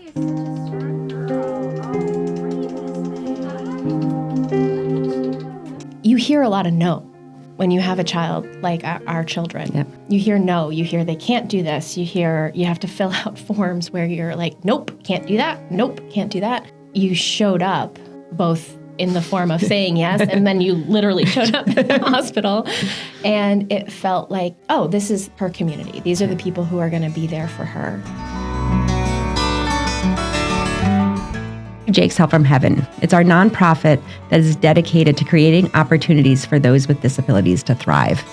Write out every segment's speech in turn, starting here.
You hear a lot of no when you have a child like our children. Yep. You hear no, you hear they can't do this, you hear you have to fill out forms where you're like, nope, can't do that, nope, can't do that. You showed up both in the form of saying yes, and then you literally showed up at the hospital, and it felt like, oh, this is her community. These are the people who are going to be there for her. Jake's Help from Heaven. It's our nonprofit that is dedicated to creating opportunities for those with disabilities to thrive.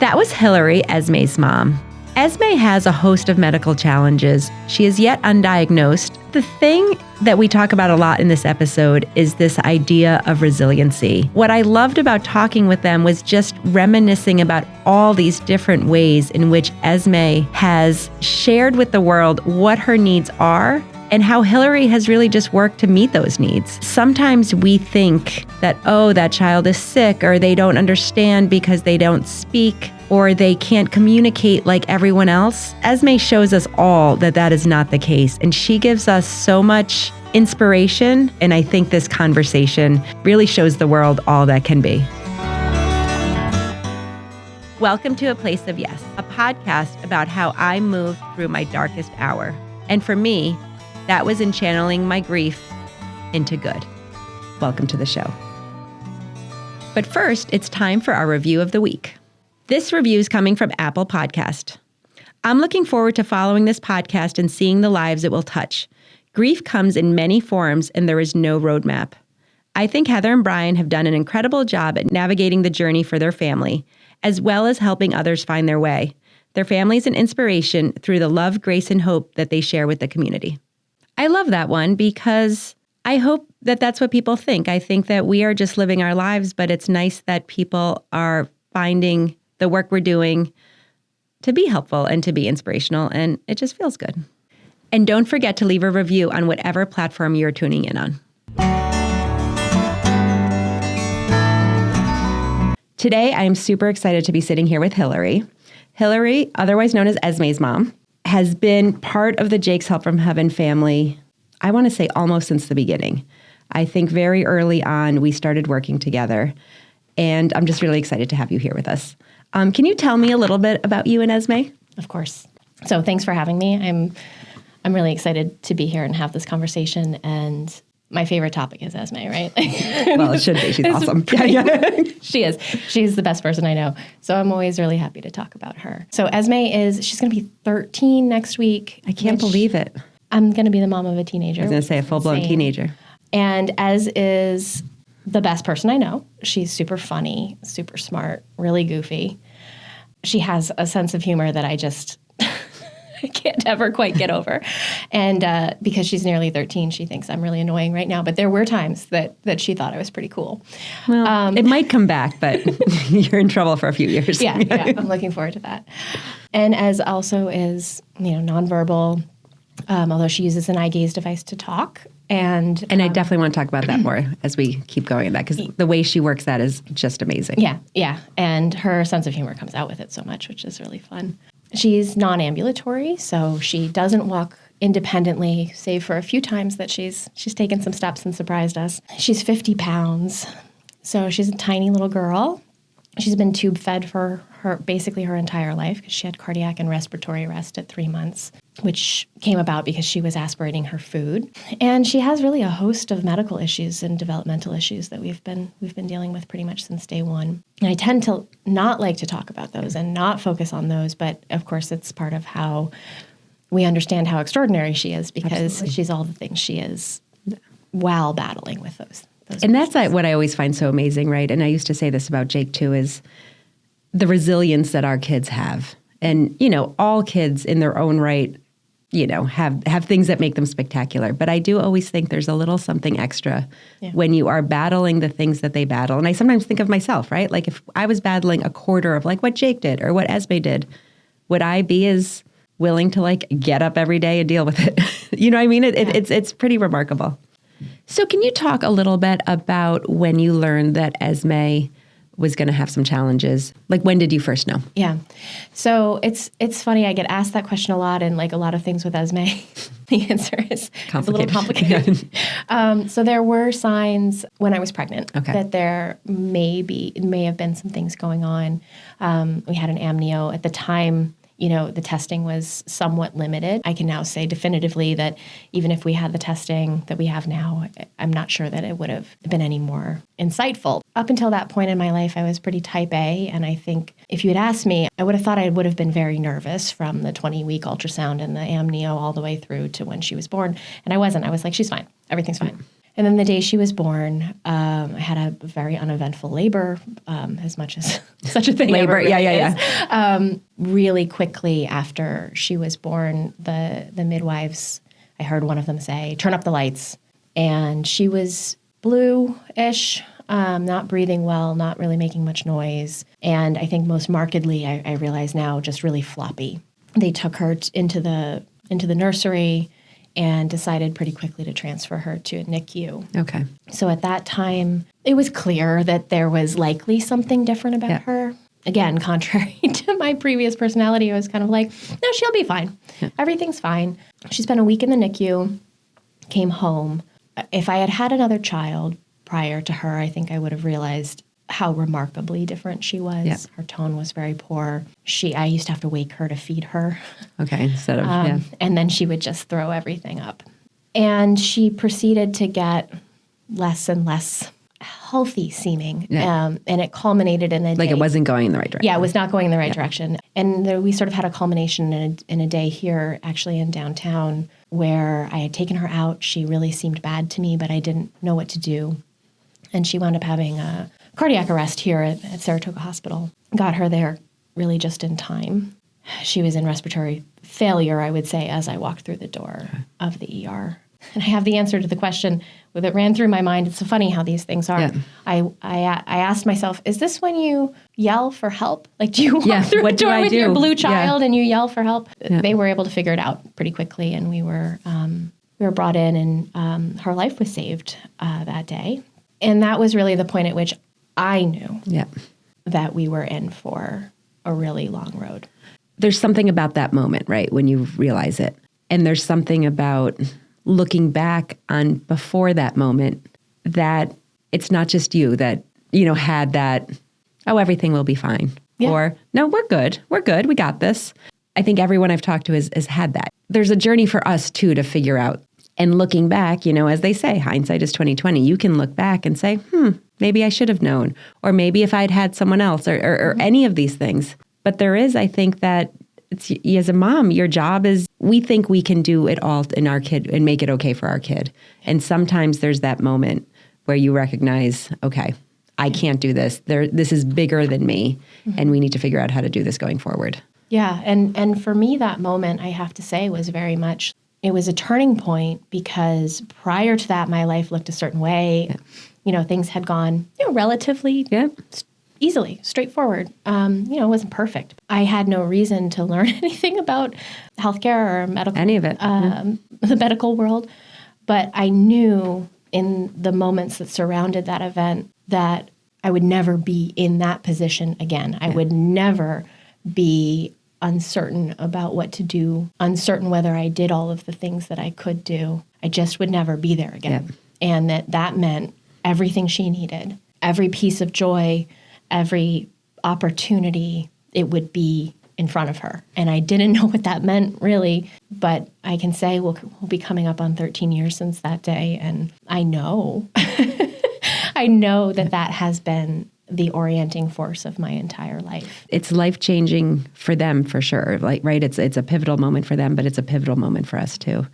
That was Hillary, Esme's mom. Esme has a host of medical challenges. She is yet undiagnosed. The thing that we talk about a lot in this episode is this idea of resiliency. What I loved about talking with them was just reminiscing about all these different ways in which Esme has shared with the world what her needs are and how Hillary has really just worked to meet those needs. Sometimes we think that, oh, that child is sick, or they don't understand because they don't speak, or they can't communicate like everyone else. Esme shows us all that that is not the case, and she gives us so much inspiration, and I think this conversation really shows the world all that can be. Welcome to A Place of Yes, a podcast about how I moved through my darkest hour. And for me, that was in channeling my grief into good. Welcome to the show. But first, it's time for our review of the week. This review is coming from Apple Podcast. I'm looking forward to following this podcast and seeing the lives it will touch. Grief comes in many forms, and there is no roadmap. I think Heather and Brian have done an incredible job at navigating the journey for their family, as well as helping others find their way. Their family is an inspiration through the love, grace, and hope that they share with the community. I love that one because I hope that that's what people think. I think that we are just living our lives, but it's nice that people are finding the work we're doing to be helpful and to be inspirational, and it just feels good. And don't forget to leave a review on whatever platform you're tuning in on. Today, I'm super excited to be sitting here with Hillary. Hillary, otherwise known as Esme's mom, has been part of the Jake's Help from Heaven family, I want to say almost since the beginning. I think very early on, we started working together, and I'm just really excited to have you here with us. Can you tell me a little bit about you and Esme? Of course. So thanks for having me. I'm really excited to be here and have this conversation, and my favorite topic is Esme, right? Well, it should be. She's awesome. She is. She's the best person I know. So I'm always really happy to talk about her. So Esme she's going to be 13 next week. I can't believe it. I'm going to be the mom of a teenager. I was going to say a full-blown teenager. And Ez is the best person I know. She's super funny, super smart, really goofy. She has a sense of humor that I can't ever quite get over. And because she's nearly 13, she thinks I'm really annoying right now. But there were times that she thought I was pretty cool. Well, it might come back, but you're in trouble for a few years. Yeah, I'm looking forward to that. And Ez also is, nonverbal, although she uses an eye gaze device to talk. And I definitely want to talk about that more as we keep going in that, because the way she works that is just amazing. Yeah. And her sense of humor comes out with it so much, which is really fun. She's non-ambulatory, so she doesn't walk independently, save for a few times that she's taken some steps and surprised us. She's 50 pounds, so she's a tiny little girl. She's been tube fed for basically her entire life because she had cardiac and respiratory arrest at 3 months, which came about because she was aspirating her food. And she has really a host of medical issues and developmental issues that we've been dealing with pretty much since day one. And I tend to not like to talk about those and not focus on those, but of course it's part of how we understand how extraordinary she is, because Absolutely. She's all the things she is while battling with those. And that's what I always find so amazing, right? And I used to say this about Jake too, is the resilience that our kids have. And, all kids in their own right, have things that make them spectacular. But I do always think there's a little something extra when you are battling the things that they battle. And I sometimes think of myself, right? Like if I was battling a quarter of like what Jake did or what Esme did, would I be as willing to like get up every day and deal with it? You know what I mean? It's pretty remarkable. So can you talk a little bit about when you learned that Esme was going to have some challenges. Like, when did you first know? Yeah. So it's funny. I get asked that question a lot, and like a lot of things with Esme, the answer is a little complicated. So there were signs when I was pregnant that there may have been some things going on. We had an amnio at the time. The testing was somewhat limited. I can now say definitively that even if we had the testing that we have now, I'm not sure that it would have been any more insightful. Up until that point in my life, I was pretty type A, and I think if you had asked me, I would have thought I would have been very nervous from the 20-week ultrasound and the amnio all the way through to when she was born, and I wasn't. I was like, she's fine. Everything's fine. And then the day she was born, I had a very uneventful labor, as much as such a thing labor, ever really is. Really quickly after she was born, the midwives, I heard one of them say, "Turn up the lights." And she was blue-ish, not breathing well, not really making much noise. And I think most markedly, I realize now, just really floppy. They took her into the nursery and decided pretty quickly to transfer her to a NICU. Okay. So at that time, it was clear that there was likely something different about her. Again, contrary to my previous personality, I was kind of like, no, she'll be fine. Yeah. Everything's fine. She spent a week in the NICU, came home. If I had had another child prior to her, I think I would have realized how remarkably different she was. Yeah. Her tone was very poor. I used to have to wake her to feed her. Okay, instead of, and then she would just throw everything up. And she proceeded to get less and less healthy seeming. Yeah. And it culminated in a day. Like it wasn't going in the right direction. Yeah, it was not going in the right direction. And we sort of had a culmination in a day here, actually in downtown, where I had taken her out. She really seemed bad to me, but I didn't know what to do. And she wound up having a cardiac arrest here at Saratoga Hospital. Got her there really just in time. She was in respiratory failure, I would say, as I walked through the door of the ER. And I have the answer to the question that ran through my mind. It's so funny how these things are. Yeah. I asked myself, is this when you yell for help? Like, do you walk through a door with your blue child and you yell for help? Yeah. They were able to figure it out pretty quickly, and we were brought in, and her life was saved that day. And that was really the point at which I knew that we were in for a really long road. There's something about that moment, right, when you realize it. And there's something about looking back on before that moment that it's not just you that, had that, oh, everything will be fine. Yeah. Or, no, we're good. We got this. I think everyone I've talked to has had that. There's a journey for us, too, to figure out. And looking back, as they say, hindsight is 20/20. You can look back and say, maybe I should have known. Or maybe if I'd had someone else or any of these things. But there is, I think, that it's, as a mom, your job is, we think we can do it all in our kid and make it okay for our kid. And sometimes there's that moment where you recognize, okay, I can't do this. This is bigger than me, and we need to figure out how to do this going forward. Yeah, and for me, that moment, I have to say, was very much, it was a turning point, because prior to that, my life looked a certain way. Yeah. Things had gone, relatively easily, straightforward. It wasn't perfect. I had no reason to learn anything about healthcare or medical, any of it, the medical world. But I knew in the moments that surrounded that event that I would never be in that position again. I would never be uncertain about what to do, uncertain whether I did all of the things that I could do. I just would never be there again. Yeah. And that meant everything she needed, every piece of joy, every opportunity, it would be in front of her. And I didn't know what that meant, really, but I can say we'll be coming up on 13 years since that day, and I know, I know that has been the orienting force of my entire life. It's life-changing for them, for sure. Right? It's a pivotal moment for them, but it's a pivotal moment for us, too.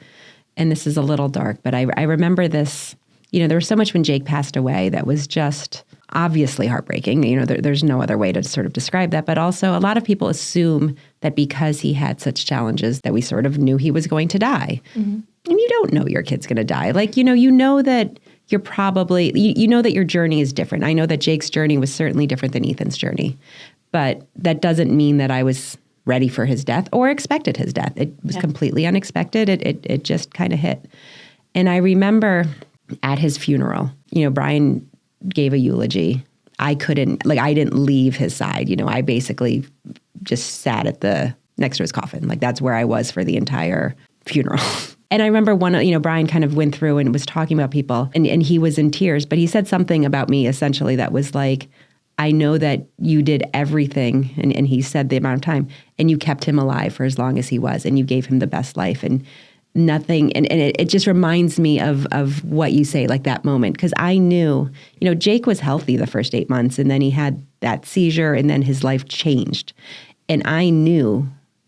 And this is a little dark, but I remember this, there was so much when Jake passed away that was just obviously heartbreaking. There's no other way to sort of describe that. But also a lot of people assume that because he had such challenges that we sort of knew he was going to die. Mm-hmm. And you don't know your kid's going to die. You know that you're probably, you know that your journey is different. I know that Jake's journey was certainly different than Ethan's journey. But that doesn't mean that I was ready for his death or expected his death. It was completely unexpected. It just kind of hit. And I remember at his funeral, Brian gave a eulogy. I couldn't, like, I didn't leave his side. You know, I basically just sat at the next to his coffin. Like, that's where I was for the entire funeral. And I remember Brian kind of went through and was talking about people, and he was in tears, but he said something about me essentially that was like, I know that you did everything, and he said the amount of time, and you kept him alive for as long as he was, and you gave him the best life, and nothing, and it just reminds me of what you say, like that moment, because I knew, Jake was healthy the first 8 months, and then he had that seizure, and then his life changed. And I knew,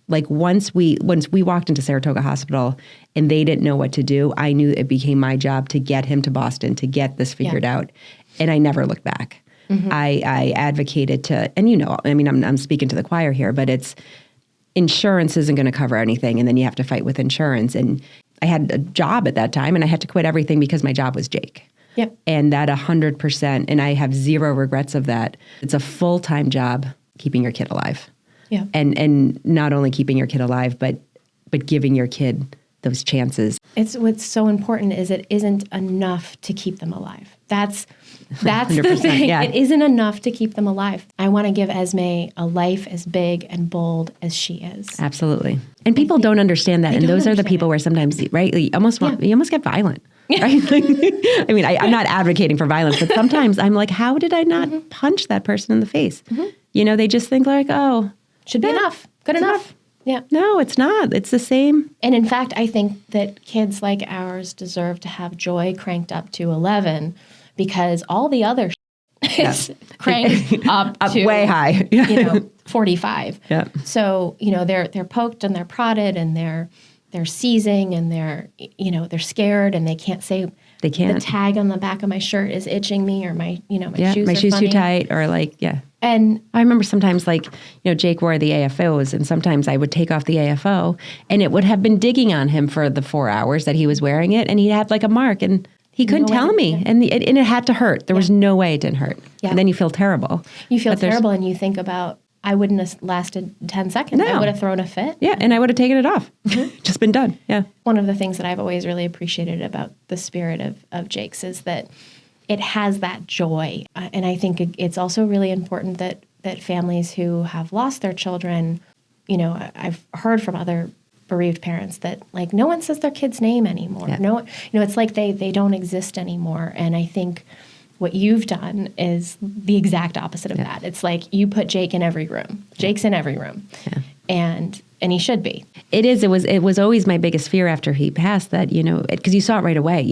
like, once we walked into Saratoga Hospital and they didn't know what to do, I knew it became my job to get him to Boston, to get this figured out, and I never looked back. Mm-hmm. I advocated to, and I'm speaking to the choir here, but it's, insurance isn't going to cover anything, and then you have to fight with insurance. And I had a job at that time, and I had to quit everything because my job was Jake. Yep. And that 100%, and I have zero regrets of that. It's a full-time job keeping your kid alive. Yeah. And not only keeping your kid alive, but giving your kid those chances. It's what's so important is it isn't enough to keep them alive. That's the thing. Yeah. It isn't enough to keep them alive. I want to give Esme a life as big and bold as she is. Absolutely. And people don't understand that. And those are the people where sometimes, right, you almost get violent. Right? I'm not advocating for violence, but sometimes I'm like, how did I not punch that person in the face? Mm-hmm. They just think like, oh, should be enough. Good enough. Yeah. No, it's not. It's the same. And in fact, I think that kids like ours deserve to have joy cranked up to 11 because all the other is cranked up to way high. 45. Yeah. So, they're poked and they're prodded and they're seizing and they're scared and they can't say the tag on the back of my shirt is itching me or my shoes my are shoes funny. too tight or like, yeah. And I remember sometimes like, Jake wore the AFOs and sometimes I would take off the AFO and it would have been digging on him for the 4 hours that he was wearing it. And he had like a mark and he couldn't tell me. Yeah. And it had to hurt. There was no way it didn't hurt. Yeah. And then you feel terrible. You feel terrible and you think about, I wouldn't have lasted 10 seconds. No. I would have thrown a fit. Yeah, and I would have taken it off. Just been done. Yeah. One of the things that I've always really appreciated about the spirit of Jake's is that it has that joy. And I think it's also really important that families who have lost their children, I've heard from other bereaved parents that like no one says their kid's name anymore. Yeah. No, it's like they don't exist anymore. And I think what you've done is the exact opposite of that. It's like you put Jake in every room. Jake's in every room. Yeah. And he should be. It is. It was always my biggest fear after he passed that, because you saw it right away,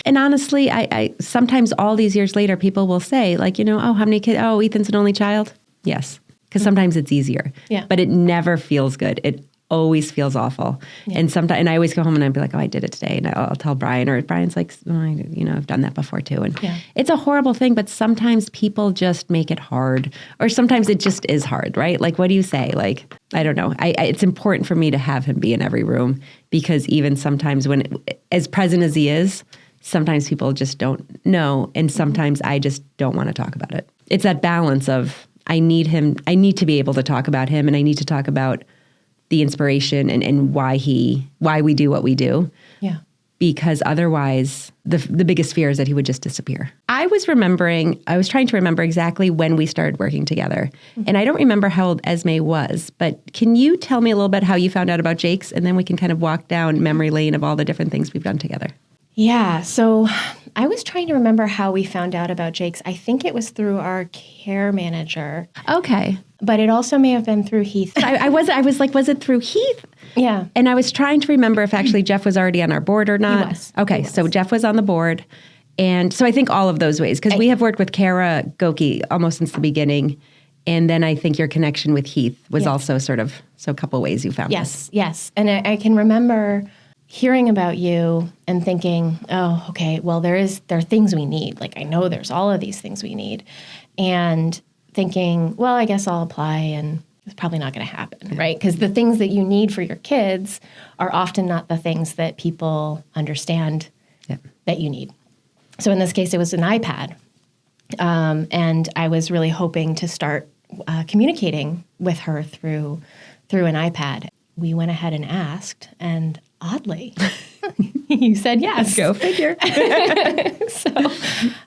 And honestly, I sometimes all these years later, people will say like, oh, how many kids? Oh, Ethan's an only child. Yes. Because sometimes it's easier. Yeah. But it never feels good. It always feels awful. Yeah. And I always go home and I'd be like, oh, I did it today. And I'll tell Brian, or Brian's like, oh, I've done that before too. And it's a horrible thing, but sometimes people just make it hard, or sometimes it just is hard, right? Like, what do you say? Like, I don't know. It's important for me to have him be in every room because even sometimes as present as he is, sometimes people just don't know. And sometimes I just don't want to talk about it. It's that balance of, I need to be able to talk about him and I need to talk about the inspiration and why we do what we do. Yeah. Because otherwise the biggest fear is that he would just disappear. I was trying to remember exactly when we started working together. Mm-hmm. And I don't remember how old Esme was, but can you tell me a little bit how you found out about Jake's and then we can kind of walk down memory lane of all the different things we've done together? Yeah. So I was trying to remember how we found out about Jake's. I think it was through our care manager. Okay. But it also may have been through Heath. I was like, was it through Heath? Yeah. And I was trying to remember if actually Jeff was already on our board or not. He was. Okay. So Jeff was on the board. And so I think all of those ways, because we have worked with Kara Goki almost since the beginning. And then I think your connection with Heath was also so a couple ways you found us. Yes. And I can remember hearing about you and thinking, oh, okay, well, there are things we need. Like, I know there's all of these things we need. And thinking, well, I guess I'll apply and it's probably not going to happen, right? Because the things that you need for your kids are often not the things that people understand that you need. So in this case, it was an iPad. And I was really hoping to start communicating with her through an iPad. We went ahead and asked, and oddly, you said yes. Go figure. So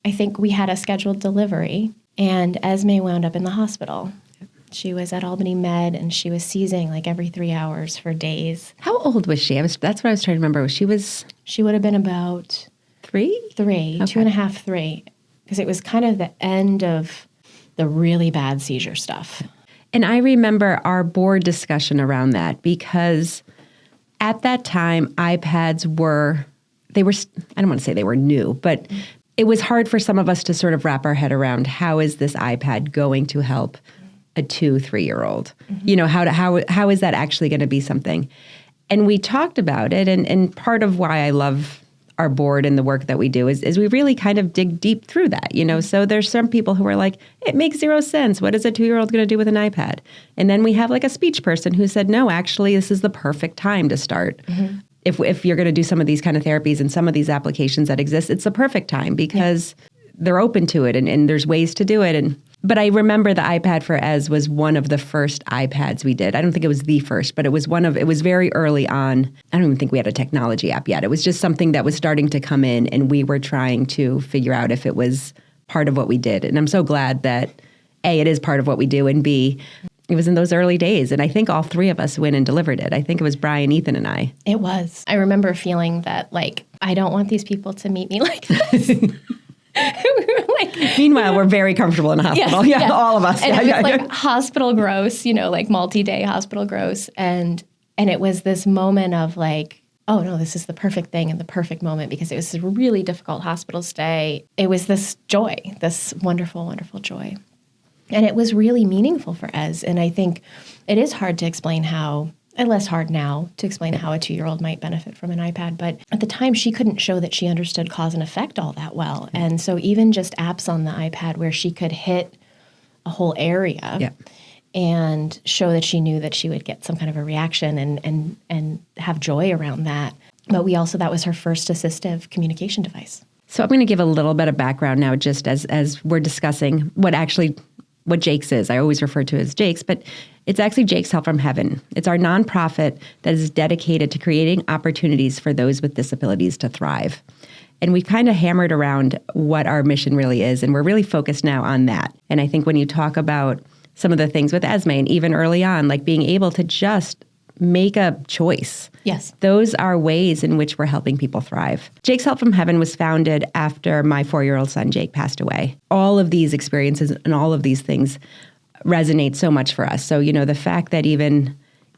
I think we had a scheduled delivery, And Esme wound up in the hospital. She was at Albany Med, and she was seizing like every 3 hours for days. How old was she? That's what I was trying to remember. She would have been about 3? 3, Okay. 2.5, 3, because it was kind of the end of the really bad seizure stuff. And I remember our board discussion around that, because at that time, iPads I don't want to say they were new, but it was hard for some of us to sort of wrap our head around, how is this iPad going to help a 2-3-year-old? How is that actually going to be something? And we talked about it, and part of why I love our board and the work that we do is we really kind of dig deep through that, So there's some people who are like, it makes zero sense. What is a 2-year-old going to do with an iPad? And then we have like a speech person who said, no, actually, this is the perfect time to start. Mm-hmm. If you're going to do some of these kind of therapies and some of these applications that exist, it's the perfect time because they're open to it and there's ways to do it. But I remember the iPad for Ez was one of the first iPads we did. I don't think it was the first, but it was very early on. I don't even think we had a technology app yet. It was just something that was starting to come in, and we were trying to figure out if it was part of what we did. And I'm so glad that A, it is part of what we do, and B, it was in those early days. And I think all 3 of us went and delivered it. I think it was Brian, Ethan, and I. It was. I remember feeling that, like, I don't want these people to meet me like this. We were like, meanwhile, we're very comfortable in a hospital. Yes. All of us. And it was like hospital gross, like multi-day hospital gross. And it was this moment of like, oh no, this is the perfect thing and the perfect moment, because it was a really difficult hospital stay. It was this joy, this wonderful, wonderful joy. And it was really meaningful for Ez. And I think it is hard to explain how, and less hard now to explain how a 2-year-old might benefit from an iPad. But at the time, she couldn't show that she understood cause and effect all that well. And so even just apps on the iPad where she could hit a whole area and show that she knew that she would get some kind of a reaction and have joy around that. But that was her first assistive communication device. So I'm going to give a little bit of background now, just as we're discussing what Jake's is. I always refer to it as Jake's, but it's actually Jake's Help from Heaven. It's our nonprofit that is dedicated to creating opportunities for those with disabilities to thrive. And we've kind of hammered around what our mission really is, and we're really focused now on that. And I think when you talk about some of the things with Esme, and even early on, like being able to just make a choice. Yes. Those are ways in which we're helping people thrive. Jake's Help from Heaven was founded after my 4-year-old son, Jake, passed away. All of these experiences and all of these things resonate so much for us. So, the fact that even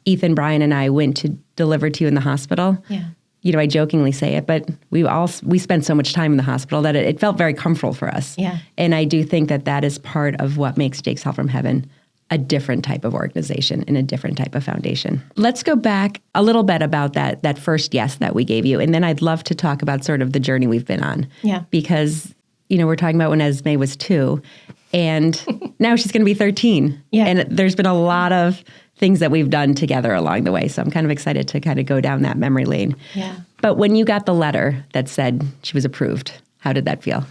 Ethan, Brian, and I went to deliver to you in the hospital, I jokingly say it, but we spent so much time in the hospital that it felt very comfortable for us. Yeah. And I do think that is part of what makes Jake's Help from Heaven a different type of organization and a different type of foundation. Let's go back a little bit about that first yes that we gave you. And then I'd love to talk about sort of the journey we've been on. Yeah. Because, we're talking about when Esme was 2 and now she's going to be 13. Yeah. And there's been a lot of things that we've done together along the way. So I'm kind of excited to kind of go down that memory lane. Yeah. But when you got the letter that said she was approved, how did that feel?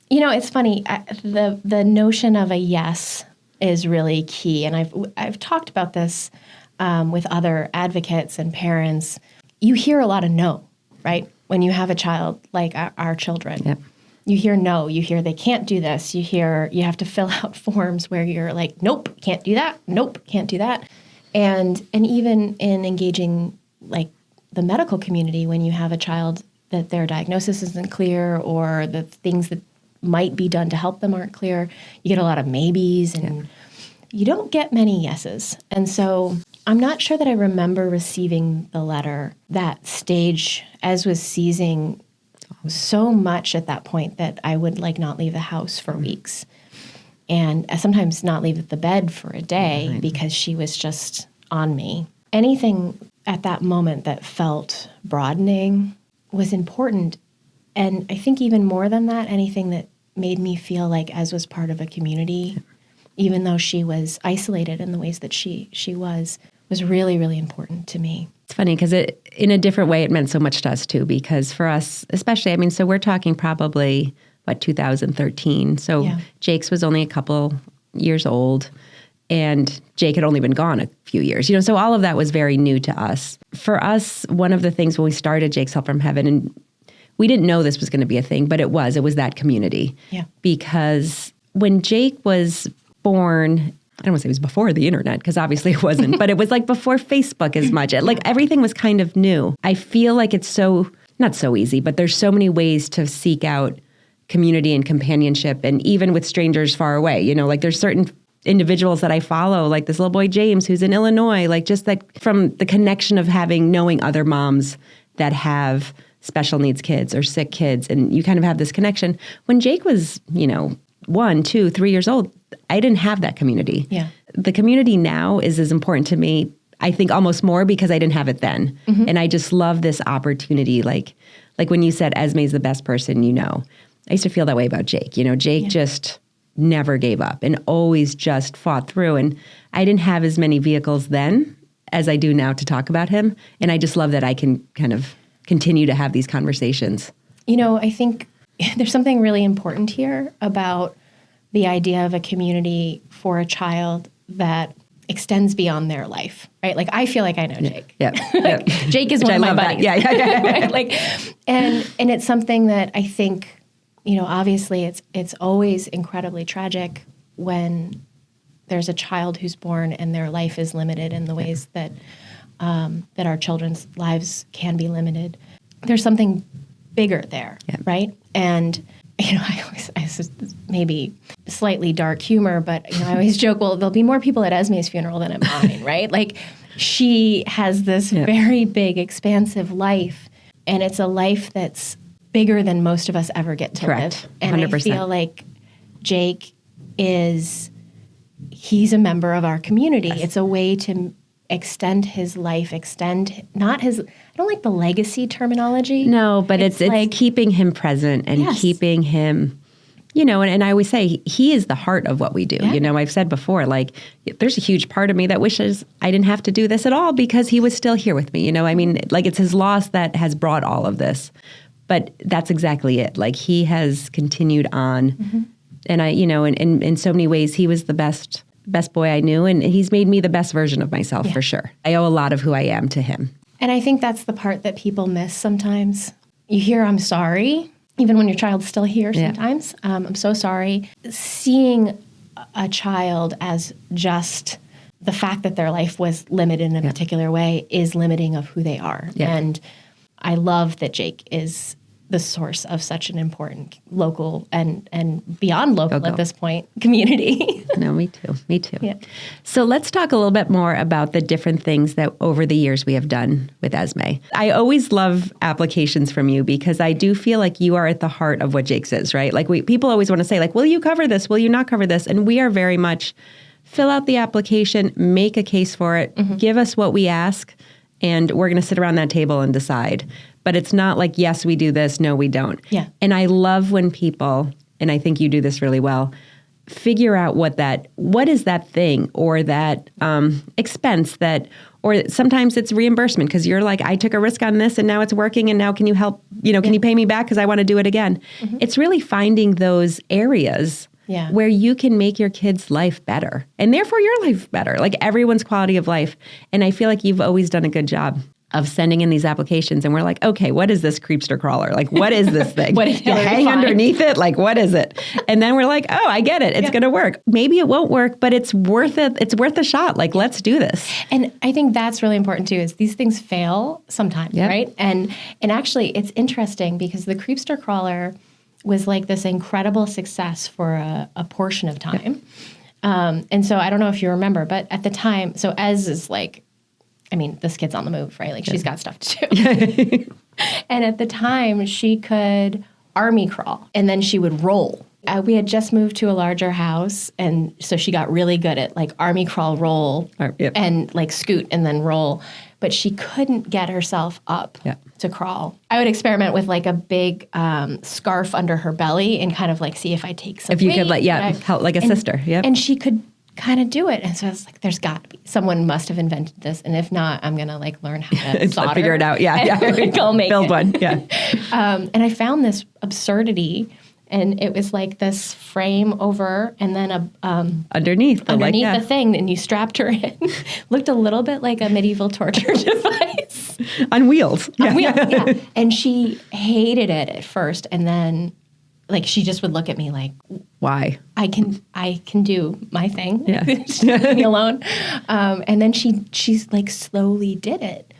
It's funny. The notion of a yes is really key. And I've talked about this with other advocates and parents. You hear a lot of no, right? When you have a child like our children. Yep. You hear no, you hear they can't do this. You hear you have to fill out forms where you're like, nope, can't do that. Nope, can't do that. And even in engaging like the medical community, when you have a child that their diagnosis isn't clear or the things that might be done to help them aren't clear, you get a lot of maybes and you don't get many yeses. And so I'm not sure that I remember receiving the letter. That stage, as was seizing so much at that point that I would like not leave the house for weeks. And sometimes not leave the bed for a day because she was just on me. Anything at that moment that felt broadening was important. And I think even more than that, anything that made me feel like Ez was part of a community, even though she was isolated in the ways that she was really, really important to me. It's funny because in a different way, it meant so much to us too, because for us, especially, so we're talking probably, 2013. So Jake's was only a couple years old and Jake had only been gone a few years, so all of that was very new to us. For us, one of the things when we started Jake's Help from Heaven, and we didn't know this was going to be a thing, but it was that community. Yeah. Because when Jake was born, I don't want to say it was before the internet, because obviously it wasn't, but it was like before Facebook as much. Like everything was kind of new. I feel like it's not so easy, but there's so many ways to seek out community and companionship. And even with strangers far away, like there's certain individuals that I follow, like this little boy, James, who's in Illinois, like just like from the connection of knowing other moms that have special needs kids or sick kids. And you kind of have this connection. When Jake was, 1, 2, 3 years old, I didn't have that community. Yeah. The community now is as important to me, I think almost more because I didn't have it then. Mm-hmm. And I just love this opportunity. Like when you said Esme's the best person, I used to feel that way about Jake. Jake just never gave up and always just fought through. And I didn't have as many vehicles then as I do now to talk about him. And I just love that I can kind of continue to have these conversations. I think there's something really important here about the idea of a community for a child that extends beyond their life, right? Like, I feel like I know Jake. Yeah. Like, Jake is one of my buddies. That. Yeah. Right? Like, and it's something that I think, obviously it's always incredibly tragic when there's a child who's born and their life is limited in the ways that that our children's lives can be limited. There's something bigger there, right? And I maybe slightly dark humor, but I always joke, well, there'll be more people at Esme's funeral than at mine, right? Like, she has this very big, expansive life, and it's a life that's bigger than most of us ever get to live. And 100%. I feel like Jake he's a member of our community. Yes. It's a way to extend his life, not his, I don't like the legacy terminology. No, but it's like keeping him present and keeping him, and I always say he is the heart of what we do. Yeah. I've said before, like, there's a huge part of me that wishes I didn't have to do this at all because he was still here with me. I mean, like, it's his loss that has brought all of this. But that's exactly it. Like, he has continued on. Mm-hmm. And I, in so many ways, he was the best boy I knew. And he's made me the best version of myself, for sure. I owe a lot of who I am to him. And I think that's the part that people miss sometimes. You hear, I'm sorry, even when your child's still here sometimes. I'm so sorry. Seeing a child as just the fact that their life was limited in a particular way is limiting of who they are. Yeah. And I love that Jake is the source of such an important local and beyond local at this point community. No, me too. Yeah. So let's talk a little bit more about the different things that over the years we have done with Esme. I always love applications from you because I do feel like you are at the heart of what Jake's is, right? Like, people always want to say, like, will you cover this? Will you not cover this? And we are very much fill out the application, make a case for it, give us what we ask, and we're going to sit around that table and decide. But it's not like, yes, we do this, no, we don't. Yeah. And I love when people, and I think you do this really well, figure out what is that thing or that expense or sometimes it's reimbursement because you're like, I took a risk on this and now it's working and now can you help, can you pay me back because I want to do it again? Mm-hmm. It's really finding those areas where you can make your kid's life better and therefore your life better, like everyone's quality of life. And I feel like you've always done a good job of sending in these applications and we're like, okay, what is this creepster crawler? Like, what is this thing? What you hang underneath it? Like, what is it? And then we're like, oh, I get it. It's going to work. Maybe it won't work, but it's worth it. It's worth a shot. Like, let's do this. And I think that's really important too, is these things fail sometimes, right? And actually it's interesting because the creepster crawler was like this incredible success for a portion of time. And so I don't know if you remember, but at the time, so Ez is like, this kid's on the move, right? Like, she's got stuff to do. And at the time, she could army crawl, and then she would roll. We had just moved to a larger house, and so she got really good at, like, army crawl, roll, and, like, scoot, and then roll. But she couldn't get herself up to crawl. I would experiment with, like, a big scarf under her belly and kind of, like, see if I take some weight. If you could, help, like a sister. Yeah. And she could kind of do it. And so I was like, there's got to be. Someone must have invented this. And if not, I'm going to, like, learn how to solder. Figure it out. Yeah. Go make Build it. one. Yeah. And I found this absurdity. And it was like this frame over and then underneath the thing. And you strapped her in. Looked a little bit like a medieval torture device. On wheels. On wheels, yeah. And she hated it at first. And then like she just would look at me like, why? I can do my thing. Yeah. Just leave me alone. And then she's like slowly did it.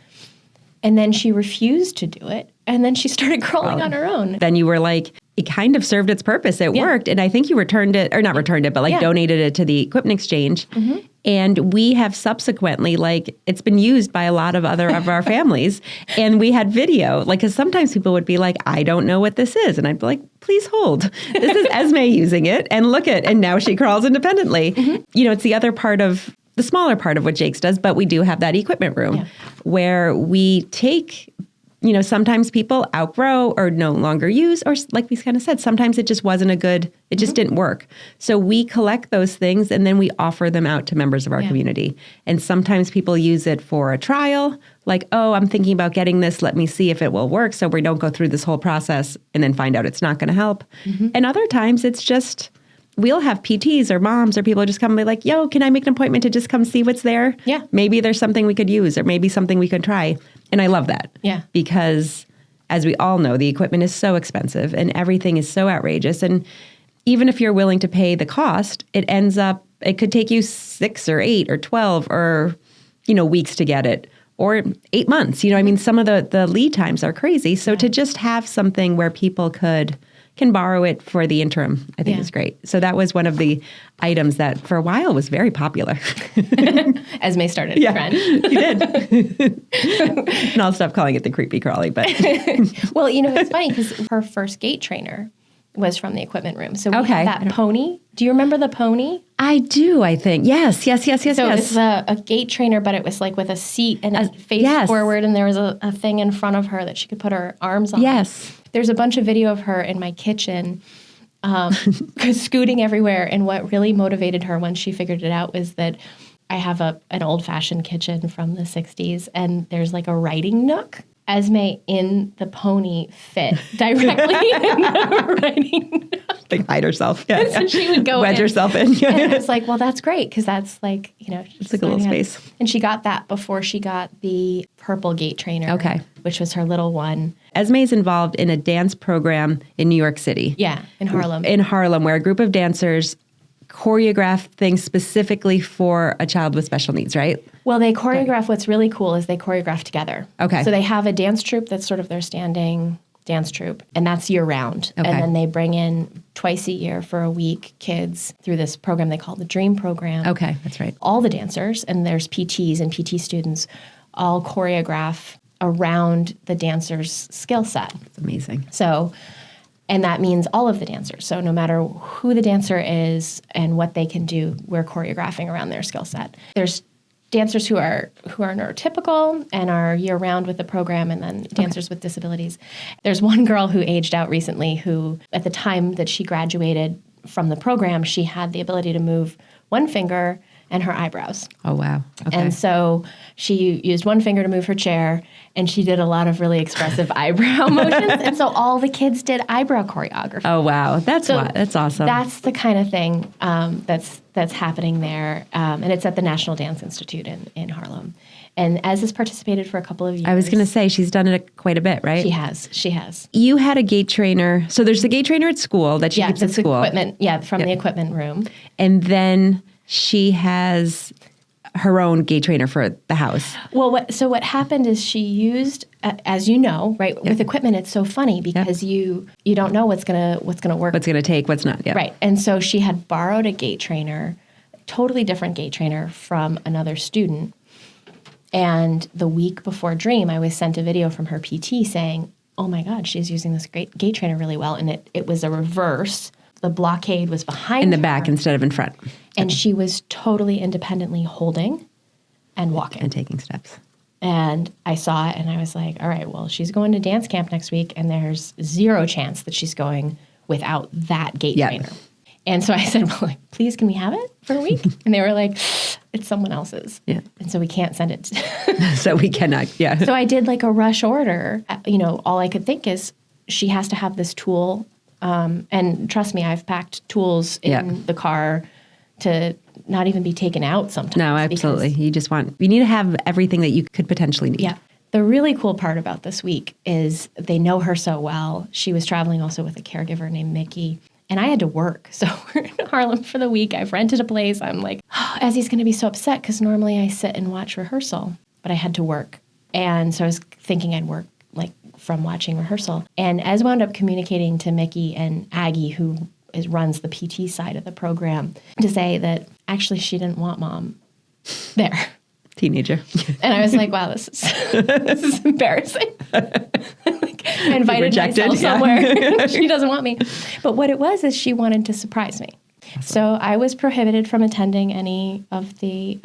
And then she refused to do it. And then she started crawling on her own. Then you were like, it kind of served its purpose. It worked. And I think you returned it, or not returned it, but like donated it to the equipment exchange. Mm-hmm. And we have subsequently, like, it's been used by a lot of other of our families. And we had video, like, because sometimes people would be like, I don't know what this is. And I'd be like, please hold. This is Esme using it. And look at, and now she crawls independently. Mm-hmm. You know, it's the other part of, the smaller part of what Jake's does, but we do have that equipment room where we take, you know, sometimes people outgrow or no longer use, or like we kind of said, sometimes it just wasn't it just didn't work. So we collect those things and then we offer them out to members of our community. And sometimes people use it for a trial, like, oh, I'm thinking about getting this. Let me see if it will work. So we don't go through this whole process and then find out it's not going to help. Mm-hmm. And other times it's just, we'll have PTs or moms or people just come and be like, yo, can I make an appointment to just come see what's there? Yeah. Maybe there's something we could use or maybe something we could try. And I love that. Yeah. Because as we all know, the equipment is so expensive and everything is so outrageous. And even if you're willing to pay the cost, it ends up, it could take you 6 or 8 or 12 or, you know, weeks to get it or 8 months. You know, I mean, some of the lead times are crazy. So to just have something where people can borrow it for the interim, I think is great. So that was one of the items that for a while was very popular. Esme started a trend. You did. And I'll stop calling it the creepy crawly, but. Well, you know, it's funny because her first gait trainer was from the equipment room. So we had that pony. Do you remember the pony? I do, I think. Yes. So it's a gait trainer, but it was like with a seat and it faced forward, and there was a thing in front of her that she could put her arms on. Yes. There's a bunch of video of her in my kitchen scooting everywhere. And what really motivated her when she figured it out was that I have an old-fashioned kitchen from the 60s, and there's like a writing nook. Esme in the pony fit directly in the writing nook. Like hide herself. Yeah. So she would go wedge herself in. And I was like, well, that's great because that's like, you know. It's like a little space. And she got that before she got the purple gait trainer. Okay. Which was her little one. Esme is involved in a dance program in New York City. Yeah, in Harlem. In Harlem, where a group of dancers choreograph things specifically for a child with special needs, right? Well, they choreograph. What's really cool is they choreograph together. Okay. So they have a dance troupe that's sort of their standing dance troupe, and that's year round. Okay. And then they bring in twice a year for a week kids through this program they call the Dream Program. Okay, that's right. All the dancers, and there's PTs and PT students, all choreograph around the dancer's skill set. That's amazing. So, and that means all of the dancers. So no matter who the dancer is and what they can do, we're choreographing around their skill set. There's dancers who are neurotypical and are year-round with the program, and then dancers with disabilities. There's one girl who aged out recently who, at the time that she graduated from the program, she had the ability to move one finger and her eyebrows. Oh, wow. Okay. And so she used one finger to move her chair, and she did a lot of really expressive eyebrow motions. And so all the kids did eyebrow choreography. Oh, wow. That's awesome. That's the kind of thing that's happening there. And it's at the National Dance Institute in Harlem. And Ez has participated for a couple of years. I was going to say, she's done it quite a bit, right? She has. You had a gait trainer. So there's the gait trainer at school that she keeps at school. Equipment, from the equipment room. And then she has her own gait trainer for the house. Well, what happened is she used, as you know, right, with equipment, it's so funny because you don't know what's gonna work, what's gonna take, what's not. Yeah. Right, and so she had borrowed a gait trainer, totally different gait trainer from another student. And the week before Dream, I was sent a video from her PT saying, "Oh my God, she's using this great gait trainer really well," and it was a reverse. The blockade was behind in the her, back instead of in front. And she was totally independently holding and walking. And taking steps. And I saw it and I was like, all right, well, she's going to dance camp next week and there's zero chance that she's going without that gait trainer. And so I said, well, like, please, can we have it for a week? And they were like, it's someone else's. Yeah. And so we can't send it. So we cannot, So I did like a rush order. All I could think is she has to have this tool. And trust me, I've packed tools in the car to not even be taken out sometimes. No, absolutely. You need to have everything that you could potentially need. Yeah. The really cool part about this week is they know her so well. She was traveling also with a caregiver named Mickey. And I had to work. So we're in Harlem for the week. I've rented a place. I'm like, oh, Ezzy's going to be so upset because normally I sit and watch rehearsal. But I had to work. And so I was thinking I'd work like from watching rehearsal. And Ez wound up communicating to Mickey and Aggie, who runs the PT side of the program, to say that actually she didn't want Mom there. Teenager. And I was like, wow, this is embarrassing. Like, I invited myself somewhere. She doesn't want me. But what it was is she wanted to surprise me. Awesome. So I was prohibited from attending any of the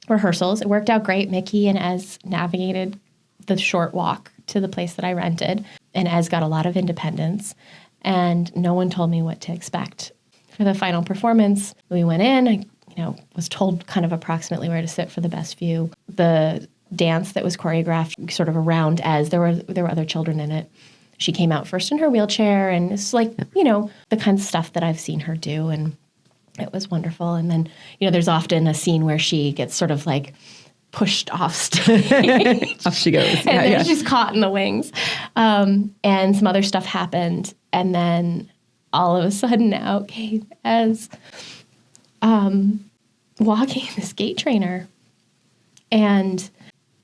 rehearsals. It worked out great. Mickey and Ez navigated the short walk to the place that I rented. And Ez got a lot of independence. And no one told me what to expect. For the final performance, we went in. I was told kind of approximately where to sit for the best view. The dance that was choreographed sort of around Ez, there were other children in it. She came out first in her wheelchair, and it's like, the kind of stuff that I've seen her do, and it was wonderful. And then, there's often a scene where she gets sort of like pushed off stage. Off she goes. And then she's caught in the wings. And some other stuff happened. And then all of a sudden out came Ez walking this gait trainer. And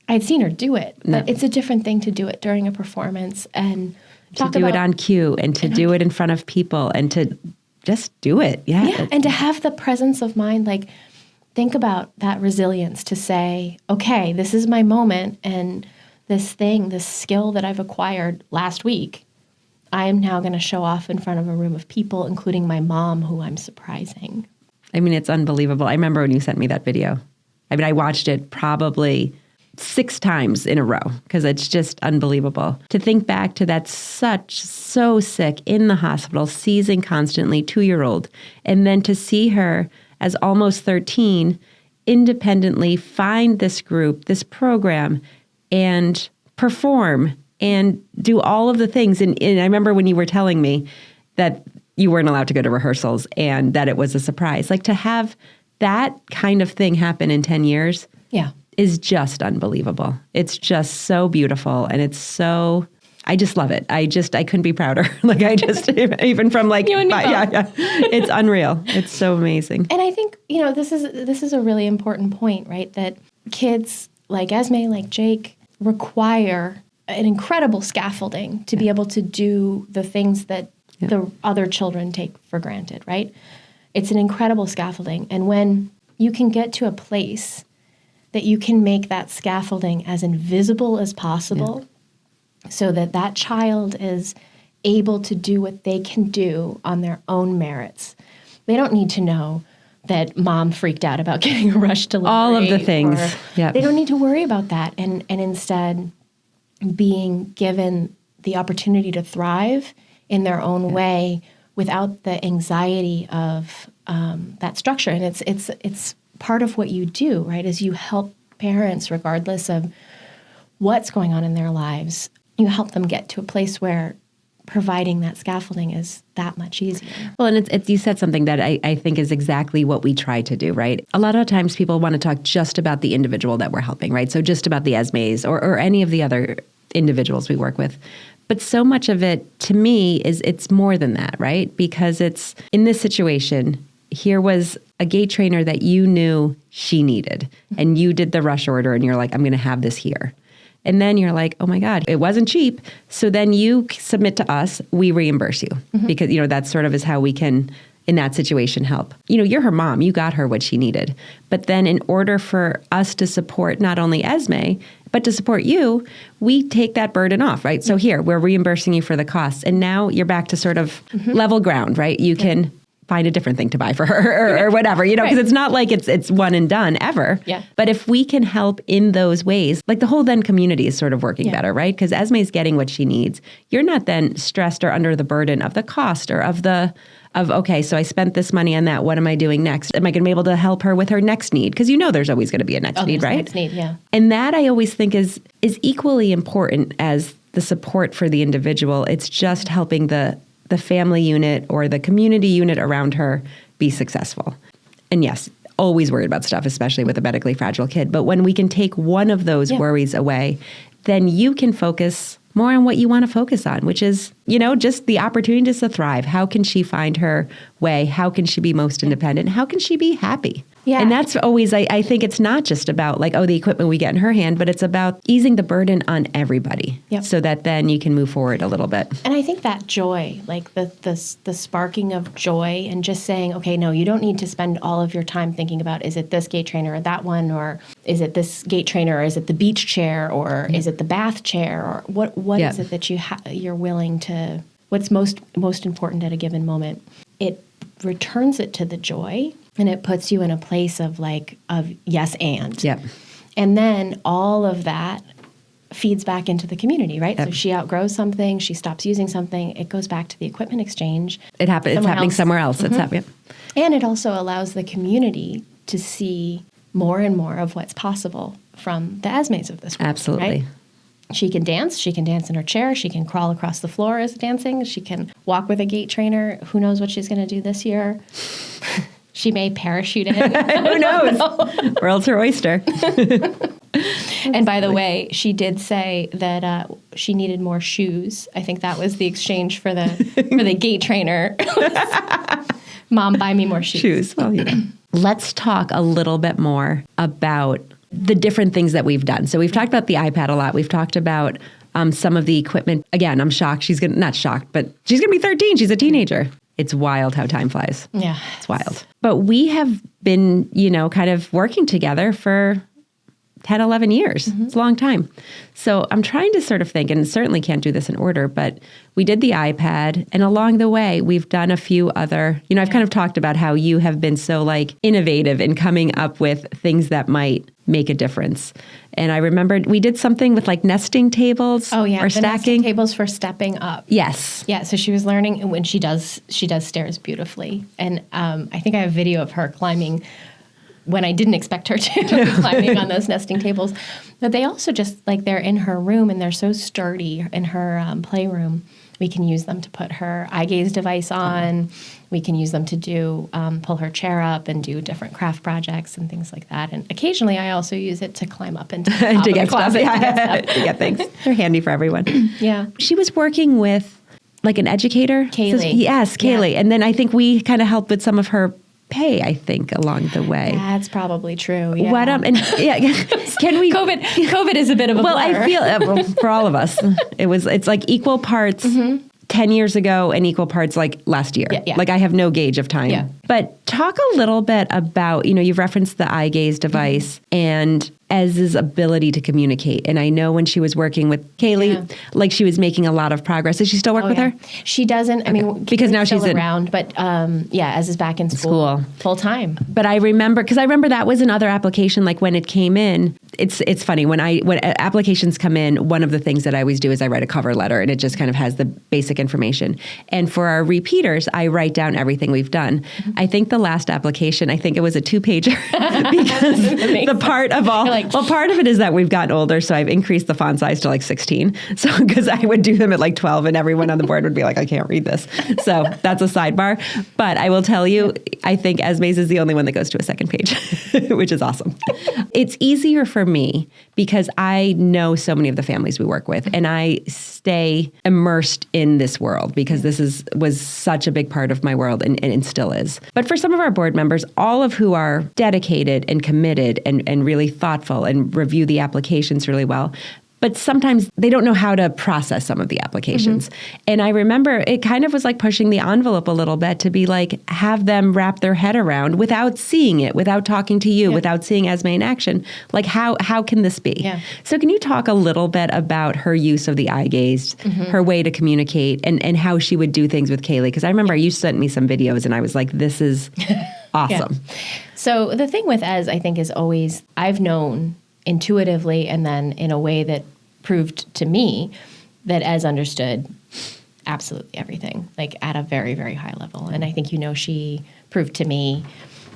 I'd seen her do it, but it's a different thing to do it during a performance and to do it on cue and to do it in front of people and to just do it. Yeah. And to have the presence of mind, like think about that resilience to say, okay, this is my moment. And this skill that I've acquired last week, I am now going to show off in front of a room of people, including my mom, who I'm surprising. I mean, it's unbelievable. I remember when you sent me that video. I mean, I watched it probably 6 times in a row because it's just unbelievable. To think back to that so sick in the hospital, seizing constantly, 2-year-old, and then to see her as almost 13, independently find this group, this program, and perform and do all of the things. And I remember when you were telling me that you weren't allowed to go to rehearsals and that it was a surprise. Like to have that kind of thing happen in 10 years is just unbelievable. It's just so beautiful. And it's so, I just love it. I couldn't be prouder. Like I just, even from like, it's unreal. It's so amazing. And I think, this is a really important point, right? That kids like Esme, like Jake, require an incredible scaffolding to be able to do the things that the other children take for granted, right? It's an incredible scaffolding. And when you can get to a place that you can make that scaffolding as invisible as possible so that that child is able to do what they can do on their own merits. They don't need to know that Mom freaked out about getting a rush delivery. All of the things. They don't need to worry about that. And instead being given the opportunity to thrive in their own way without the anxiety of that structure. And it's part of what you do, right, is you help parents, regardless of what's going on in their lives, you help them get to a place where providing that scaffolding is that much easier. Well, and it's you said something that I think is exactly what we try to do, right? A lot of times people want to talk just about the individual that we're helping, right? So just about the Esmes or any of the other individuals we work with. But so much of it, to me, it's more than that, right? Because it's, in this situation, here was a gait trainer that you knew she needed, and you did the rush order, and you're like, I'm going to have this here. And then you're like, oh my God, it wasn't cheap. So then you submit to us, we reimburse you. Because, that sort of is how we can, in that situation, help. You're her mom, you got her what she needed. But then in order for us to support not only Esme, but to support you, we take that burden off, right? So here, we're reimbursing you for the costs. And now you're back to sort of level ground, right? You can find a different thing to buy for her or whatever, because it's not like it's one and done ever. Yeah. But if we can help in those ways, like the whole then community is sort of working better, right? Because Esme's getting what she needs. You're not then stressed or under the burden of the cost or of okay, so I spent this money on that. What am I doing next? Am I going to be able to help her with her next need? Because there's always going to be a next need, right? Next need, yeah. And that I always think is equally important as the support for the individual. It's just helping the family unit or the community unit around her be successful. And yes, always worried about stuff, especially with a medically fragile kid. But when we can take one of those worries away, then you can focus more on what you want to focus on, which is, just the opportunities to thrive. How can she find her way? How can she be most independent? How can she be happy? Yeah. And that's always, I think it's not just about like, the equipment we get in her hand, but it's about easing the burden on everybody so that then you can move forward a little bit. And I think that joy, like the sparking of joy and just saying, okay, no, you don't need to spend all of your time thinking about, is it this gait trainer or that one, or is it this gait trainer, or is it the beach chair, or is it the bath chair, or what is it that you're willing to, what's most important at a given moment? It returns it to the joy. And it puts you in a place of yes and. Yep. And then all of that feeds back into the community, right? Yep. So she outgrows something, she stops using something, it goes back to the equipment exchange. It's happening somewhere else. Mm-hmm. It's happening. And it also allows the community to see more and more of what's possible from the Esmes of this world. Absolutely. Right? She can dance in her chair, she can crawl across the floor as dancing, she can walk with a gait trainer. Who knows what she's going to do this year? She may parachute in. Who knows? World's her oyster. And by the way, she did say that she needed more shoes. I think that was the exchange for the gait trainer. Mom, buy me more shoes. Well, Let's talk a little bit more about the different things that we've done. So we've talked about the iPad a lot. We've talked about some of the equipment. Again, I'm shocked. Not shocked, but she's going to be 13. She's a teenager. It's wild how time flies. Yeah. It's wild. But we have been, kind of working together for 10, 11 years. Mm-hmm. It's a long time. So I'm trying to sort of think, and certainly can't do this in order, but we did the iPad, and along the way, we've done a few other, I've kind of talked about how you have been so innovative in coming up with things that might make a difference. And I remembered we did something with nesting tables. Oh yeah, or the stacking nesting tables for stepping up. Yes. Yeah. So she was learning, and when she does stairs beautifully. And I think I have video of her climbing when I didn't expect her to climbing on those nesting tables. But they also just they're in her room and they're so sturdy in her playroom. We can use them to put her eye gaze device on. We can use them to do pull her chair up and do different craft projects and things like that. And occasionally, I also use it to climb up into the top to of get the closet stuff. To get things. They're handy for everyone. Yeah. She was working with an educator. Kaylee. Yes, Kaylee. Yeah. And then I think we kind of helped with some of her pay, I think, along the way. That's probably true. Yeah. Can we? COVID is a bit of a blur. I feel for all of us, it's equal parts. Mm-hmm. 10 years ago and equal parts last year. Yeah. I have no gauge of time. Yeah. But talk a little bit about, you've referenced the eye gaze device and Ez's ability to communicate. And I know when she was working with Kaylee, she was making a lot of progress. Does she still work with her? She doesn't. I mean, because now she's around, but Ez is back in school full time. But I remember that was another application. When it came in, it's funny when applications come in. One of the things that I always do is I write a cover letter, and it just kind of has the basic information. And for our repeaters, I write down everything we've done. Mm-hmm. I think the last application, it was a 2-pager because the part of all. Part of it is that we've gotten older, so I've increased the font size to 16. So because I would do them at 12, and everyone on the board would be I can't read this. So that's a sidebar. But I will tell you, I think Esme's is the only one that goes to a second page, which is awesome. It's easier for me because I know so many of the families we work with, and I stay immersed in this world because this was such a big part of my world and still is. But for some of our board members, all of who are dedicated and committed and really thoughtful and review the applications really well, but sometimes they don't know how to process some of the applications. Mm-hmm. And I remember it kind of was pushing the envelope a little bit to be have them wrap their head around without seeing it, without talking to you, without seeing Esme in action. How can this be? Yeah. So can you talk a little bit about her use of the eye gaze, her way to communicate, and how she would do things with Kaylee? Because I remember you sent me some videos and I was this is awesome. Yeah. So the thing with Ez, I think, is always I've known intuitively and then in a way that proved to me that Ez understood absolutely everything, at a very, very high level. And I think, she proved to me,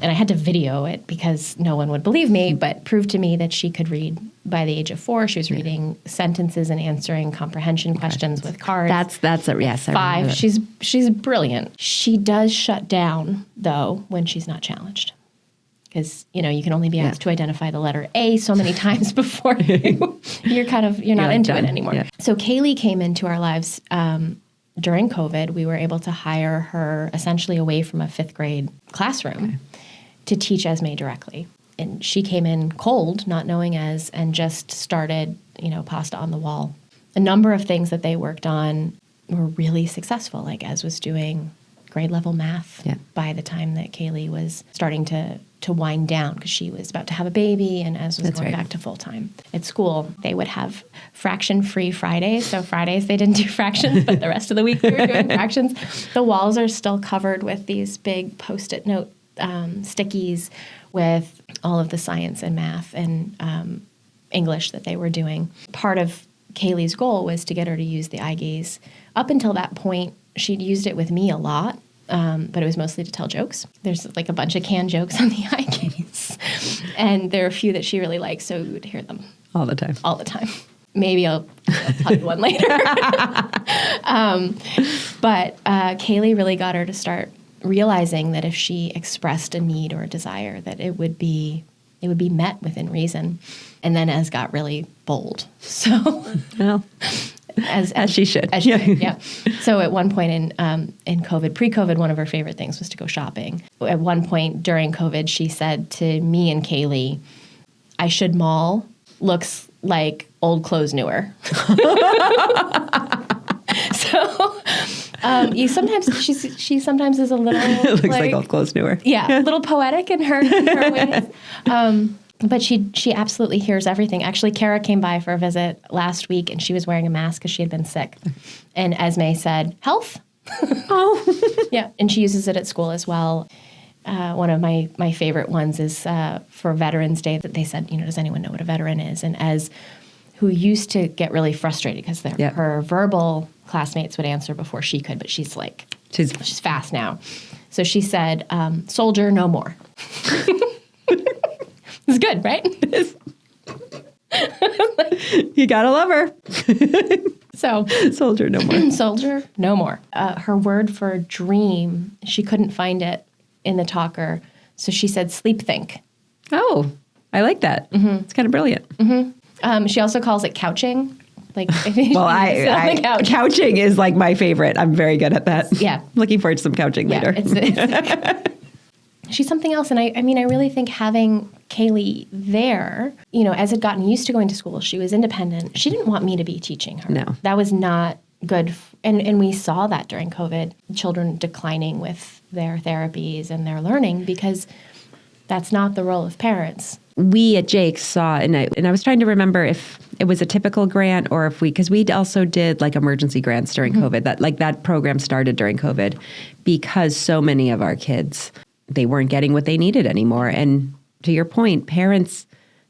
and I had to video it because no one would believe me, but proved to me that she could read by the age of 4. She was reading sentences and answering comprehension questions with cards. That's a yes. 5. She's brilliant. She does shut down, though, when she's not challenged. because, you can only be asked to identify the letter A so many times before you're not into done. it anymore. Yeah. So Kaylee came into our lives during COVID. We were able to hire her essentially away from a 5th grade classroom to teach Esme directly. And she came in cold, not knowing Ez, and just started, pasta on the wall. A number of things that they worked on were really successful. Like Ez was doing grade level math by the time that Kaylee was starting to wind down, because she was about to have a baby and Ez was going back to full time. At school, they would have fraction-free Fridays. So Fridays they didn't do fractions, but the rest of the week they were doing fractions. The walls are still covered with these big Post-it note stickies with all of the science and math and English that they were doing. Part of Kaylee's goal was to get her to use the eye gaze. Up until that point, she'd used it with me a lot, but it was mostly to tell jokes. There's like a bunch of canned jokes on the eye gaze, and there are a few that she really likes, so we would hear them all the time. All the time. Maybe I'll tell you one later. But Kaylee really got her to start realizing that if she expressed a need or a desire, that it would be met within reason. And then Ez got really bold. So, well, as she should. As she should, yeah. So at one point in COVID, pre-COVID, one of her favorite things was to go shopping. At one point during COVID, she said to me and Kaylee, "I should mall. Looks like old clothes newer." So she sometimes is a little looks like old clothes newer. Yeah, a little poetic in her ways. But she absolutely hears everything. Actually, Kara came by for a visit last week, and she was wearing a mask because she had been sick. And Esme said, "Health." Oh, yeah, and she uses it at school as well. One of my favorite ones is for Veterans Day, that they said, does anyone know what a veteran is? And Ez, who used to get really frustrated because her verbal classmates would answer before she could, but she's fast now. So she said, "Soldier, no more." It's good, right? You gotta love her. So soldier, no more. Soldier, no more. Her word for dream, she couldn't find it in the talker, so she said sleep think. Oh, I like that. Mm-hmm. It's kind of brilliant. Mm-hmm. She also calls it couching. Like, well, couching is like my favorite. I'm very good at that. Yeah. Looking forward to some couching later. She's something else. And I mean, I really think having Kaylee there, as had gotten used to going to school, she was independent. She didn't want me to be teaching her. No. That was not good. And we saw that during COVID, children declining with their therapies and their learning, because that's not the role of parents. We at Jake saw, and I was trying to remember if it was a typical grant or if because we also did like emergency grants during COVID. That program started during COVID because so many of our kids, they weren't getting what they needed anymore. And to your point, parents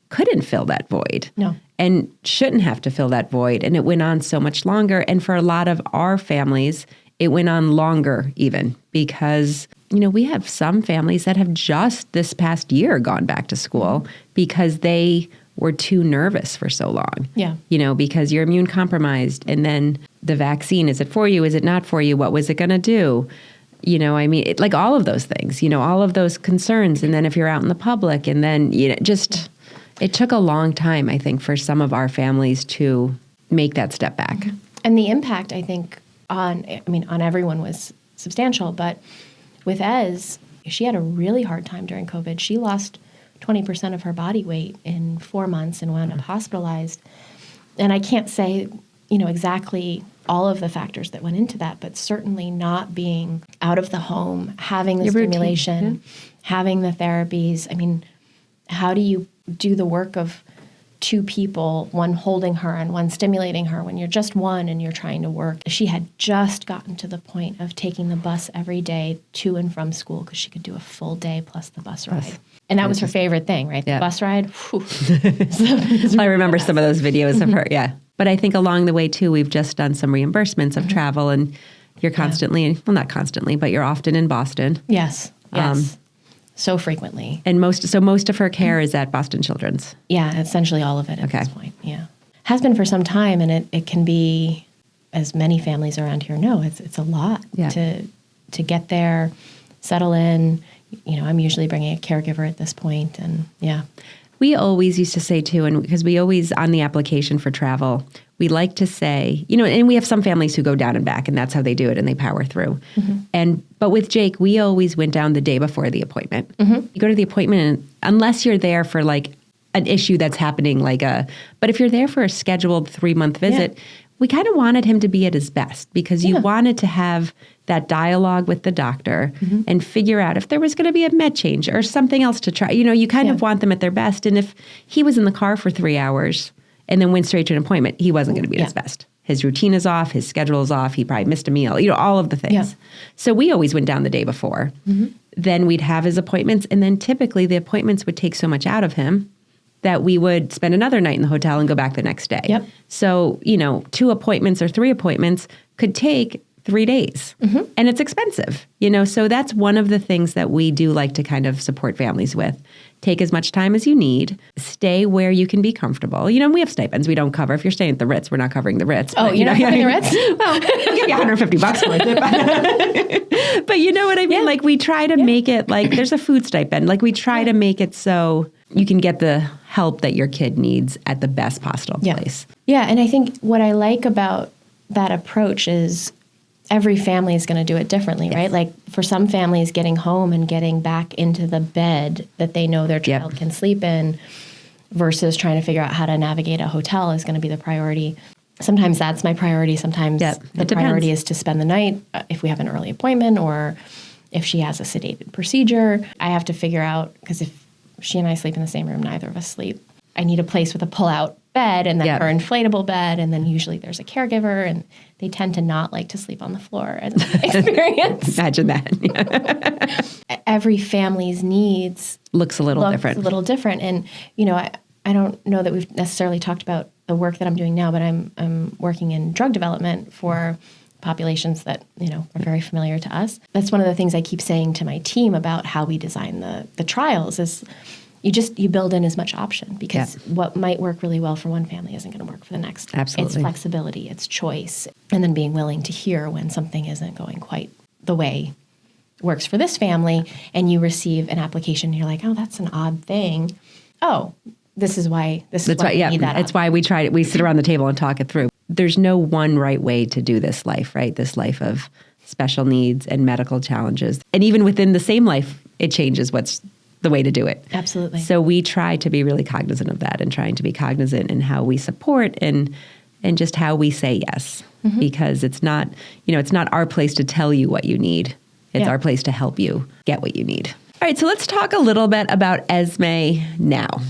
couldn't fill that void. No. And shouldn't have to fill that void. And it went on so much longer. And for a lot of our families, it went on longer even because, we have some families that have just this past year gone back to school because they were too nervous for so long. Yeah. Because you're immune compromised. And then the vaccine, is it for you? Is it not for you? What was it going to do? Like all of those things, all of those concerns. And then if you're out in the public and then, it took a long time, I think, for some of our families to make that step back. And the impact, I think, on everyone was substantial. But with Ez, she had a really hard time during COVID. She lost 20% of her body weight in 4 months and wound up hospitalized. And I can't say, exactly all of the factors that went into that, but certainly not being out of the home, having the stimulation, having the therapies. I mean, how do you do the work of two people, one holding her and one stimulating her when you're just one and you're trying to work? She had just gotten to the point of taking the bus every day to and from school because she could do a full day plus the bus ride. And that was her favorite thing, right? The bus ride. I remember some of those videos of her, But I think along the way, too, we've just done some reimbursements of travel, and you're constantly, well, not constantly, but you're often in Boston. Yes. So frequently. And most of her care is at Boston Children's. Yeah, essentially all of it at this point. Yeah. Has been for some time, and it can be, as many families around here know, it's a lot to get there, settle in, I'm usually bringing a caregiver at this point. And yeah. We always used to say too, and because we always, on the application for travel, we like to say, and we have some families who go down and back, and that's how they do it, and they power through. But with Jake, we always went down the day before the appointment. You go to the appointment, and unless you're there for like an issue that's happening, but if you're there for a scheduled 3-month visit, we kind of wanted him to be at his best, because you wanted to have that dialogue with the doctor and figure out if there was going to be a med change or something else to try. You kind of want them at their best. And if he was in the car for 3 hours and then went straight to an appointment, he wasn't going to be at his best. His routine is off, his schedule is off, he probably missed a meal, all of the things. Yeah. So we always went down the day before. Then we'd have his appointments, and then typically the appointments would take so much out of him that we would spend another night in the hotel and go back the next day. Yep. So, 2 appointments or 3 appointments could take 3 days. And it's expensive, so that's one of the things that we do like to kind of support families with. Take as much time as you need. Stay where you can be comfortable. We have stipends we don't cover. If you're staying at the Ritz, we're not covering the Ritz. Oh, you're not covering the Ritz? Well, we'll give you $150 for it. But you know what I mean? Like, we try to make it like there's a food stipend. Like, we try to make it so you can get the help that your kid needs at the best possible place. Yeah, and I think what I like about that approach is every family is going to do it differently, right? Like, for some families, getting home and getting back into the bed that they know their child can sleep in versus trying to figure out how to navigate a hotel is going to be the priority. Sometimes that's my priority. Sometimes the priority is to spend the night if we have an early appointment, or if she has a sedated procedure. I have to figure out, because if she and I sleep in the same room, neither of us sleep. I need a place with a pull-out bed, and then her inflatable bed, and then usually there's a caregiver, and they tend to not like to sleep on the floor as an experience. Imagine that. Every family's needs looks a little different. And, I don't know that we've necessarily talked about the work that I'm doing now, but I'm working in drug development for populations that, are very familiar to us. That's one of the things I keep saying to my team about how we design the trials is you build in as much option, because what might work really well for one family isn't going to work for the next. Absolutely. It's flexibility, it's choice, and then being willing to hear when something isn't going quite the way it works for this family, and you receive an application and you're like, oh, that's an odd thing. Oh, this is why we need that. It's why we tried it. We sit around the table and talk it through. There's no one right way to do this life, right? This life of special needs and medical challenges. And even within the same life, it changes what's the way to do it. Absolutely. So we try to be really cognizant of that, and trying to be cognizant in how we support and just how we say yes, because it's not, it's not our place to tell you what you need. It's our place to help you get what you need. All right, so let's talk a little bit about Esme now.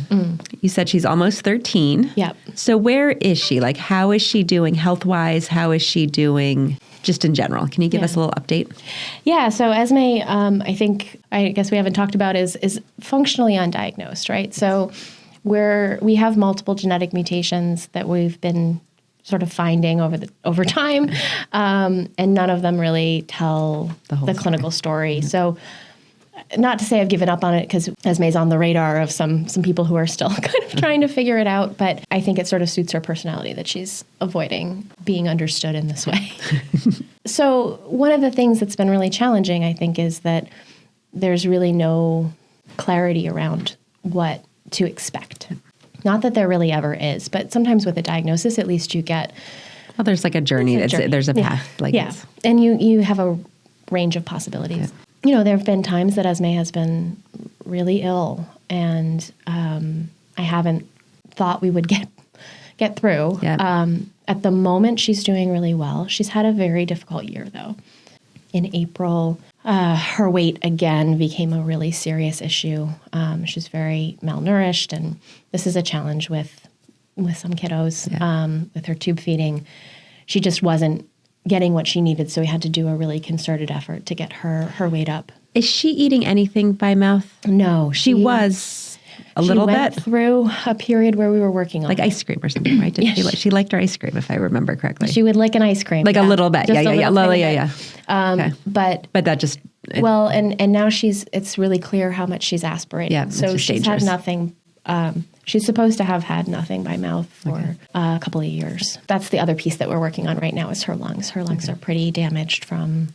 You said she's almost 13. Yep. So where is she? Like, how is she doing health-wise? How is she doing just in general? Can you give us a little update? Yeah, so Esme, I guess we haven't talked about is functionally undiagnosed, right? So we have multiple genetic mutations that we've been sort of finding over time, and none of them really tell the clinical story. So not to say I've given up on it, because Esme's on the radar of some people who are still kind of trying to figure it out, but I think it sort of suits her personality that she's avoiding being understood in this way. So one of the things that's been really challenging, I think, is that there's really no clarity around what to expect. Not that there really ever is, but sometimes with a diagnosis, at least you get... Well, there's like a journey. There's a path. And you have a range of possibilities. Yeah. There have been times that Esme has been really ill, and I haven't thought we would get through. Yeah. At the moment, she's doing really well. She's had a very difficult year, though. In April, her weight again became a really serious issue. She's very malnourished, and this is a challenge with some kiddos, with her tube feeding. She just wasn't getting what she needed, so we had to do a really concerted effort to get her weight up. Is she eating anything by mouth? No. She was a little bit. She went through a period where we were working on like ice cream or something, right? She liked her ice cream, if I remember correctly. She would lick an ice cream. Like a little bit. Yeah. Okay. But that just... Well, and now it's really clear how much she's aspirating. Yeah, so she's dangerous. Had nothing... she's supposed to have had nothing by mouth for a couple of years. That's the other piece that we're working on right now is her lungs. Her lungs are pretty damaged from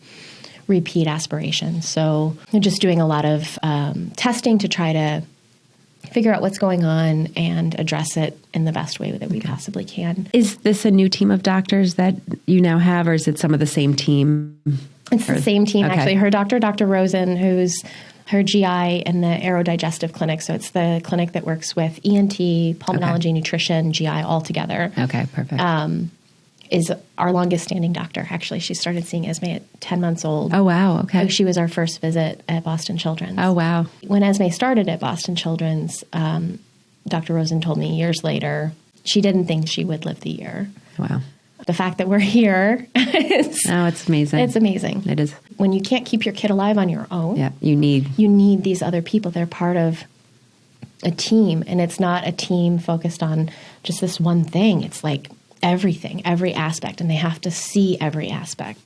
repeat aspirations. So we're just doing a lot of testing to try to figure out what's going on and address it in the best way that we possibly can. Is this a new team of doctors that you now have, or is it some of the same team? It's the same team, actually. Her doctor, Dr. Rosen, who's her GI in the aerodigestive clinic. So it's the clinic that works with ENT, pulmonology, nutrition, GI all together. Okay, perfect. Is our longest standing doctor. Actually, she started seeing Esme at 10 months old. Oh, wow. Okay. She was our first visit at Boston Children's. Oh, wow. When Esme started at Boston Children's, Dr. Rosen told me years later, she didn't think she would live the year. Wow. The fact that we're here is... Oh, it's amazing. It's amazing. It is. When you can't keep your kid alive on your own, Yeah, you need these other people. They're part of a team, and it's not a team focused on just this one thing. It's like everything, every aspect, and they have to see every aspect.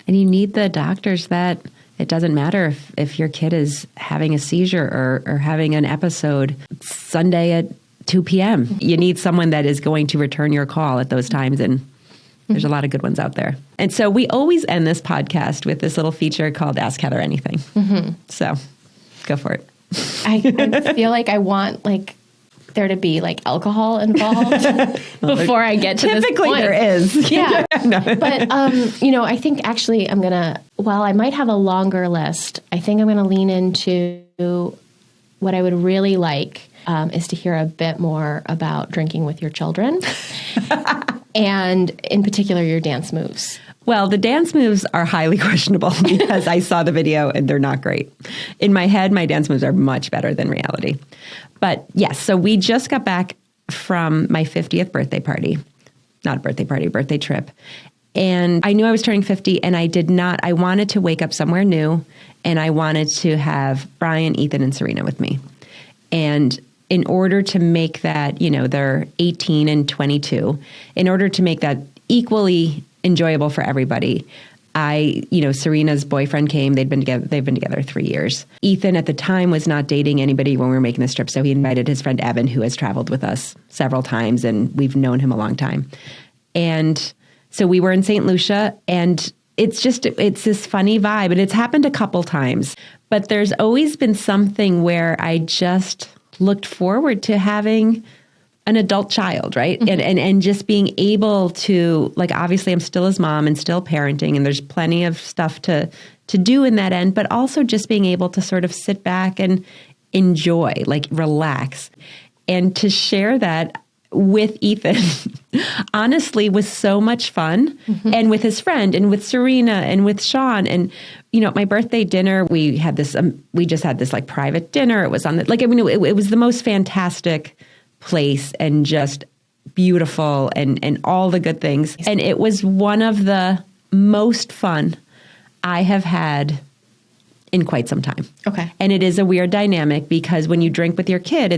And you need the doctors that it doesn't matter if your kid is having a seizure or having an episode Sunday at 2 p.m. You need someone that is going to return your call at those times, and there's a lot of good ones out there. And so we always end this podcast with this little feature called Ask Heather Anything. So go for it. I feel like I want there to be alcohol involved before I get to this point. Typically there is. Yeah. No. But, I think actually while I might have a longer list, I think I'm going to lean into what I would really like is to hear a bit more about drinking with your children and in particular your dance moves. Well, the dance moves are highly questionable because I saw the video and they're not great. In my head, my dance moves are much better than reality. But yes, so we just got back from my 50th birthday party. Not a birthday party, birthday trip. And I knew I was turning 50 and I wanted to wake up somewhere new and I wanted to have Brian, Ethan, and Serena with me. And in order to make that, they're 18 and 22, in order to make that equally enjoyable for everybody, Serena's boyfriend came. They've been together 3 years. Ethan at the time was not dating anybody when we were making this trip, so he invited his friend Evan, who has traveled with us several times, and we've known him a long time. And so we were in St. Lucia, and it's this funny vibe, and it's happened a couple times. But there's always been something where I just looked forward to having an adult child, right? Mm-hmm. And just being able to, obviously I'm still his mom and still parenting, and there's plenty of stuff to do in that end, but also just being able to sort of sit back and enjoy, relax. And to share that with Ethan, honestly, was so much fun. Mm-hmm. And with his friend and with Serena and with Sean. And, at my birthday dinner, we had this, we just had this private dinner. It was on it was the most fantastic place and just beautiful and all the good things. And it was one of the most fun I have had in quite some time. Okay. And it is a weird dynamic because when you drink with your kid,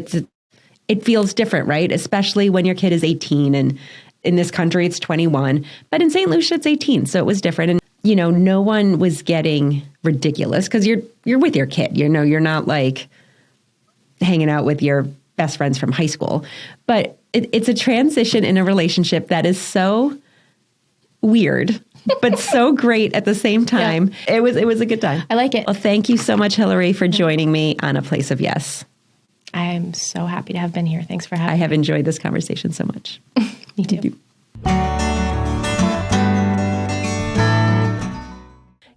it feels different, right? Especially when your kid is 18 and in this country it's 21, but in St. Lucia it's 18. So it was different. And, no one was getting ridiculous because you're with your kid, you're not hanging out with your best friends from high school, but it's a transition in a relationship that is so weird, but so great at the same time. Yeah. It was a good time. I like it. Well, thank you so much, Hillary, for joining me on A Place of Yes. I'm so happy to have been here. Thanks for having me. I have enjoyed this conversation so much. Me too. Thank you.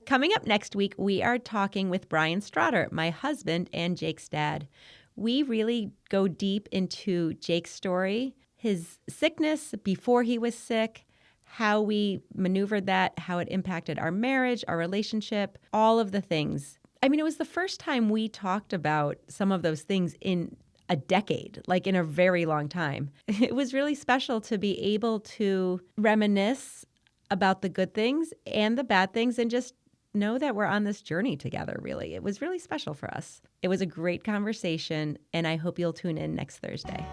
Coming up next week, we are talking with Brian Strotter, my husband and Jake's dad. We really go deep into Jake's story, his sickness before he was sick, how we maneuvered that, how it impacted our marriage, our relationship, all of the things. I mean, it was the first time we talked about some of those things in a decade, in a very long time. It was really special to be able to reminisce about the good things and the bad things and just know that we're on this journey together, really. It was really special for us. It was a great conversation, and I hope you'll tune in next Thursday.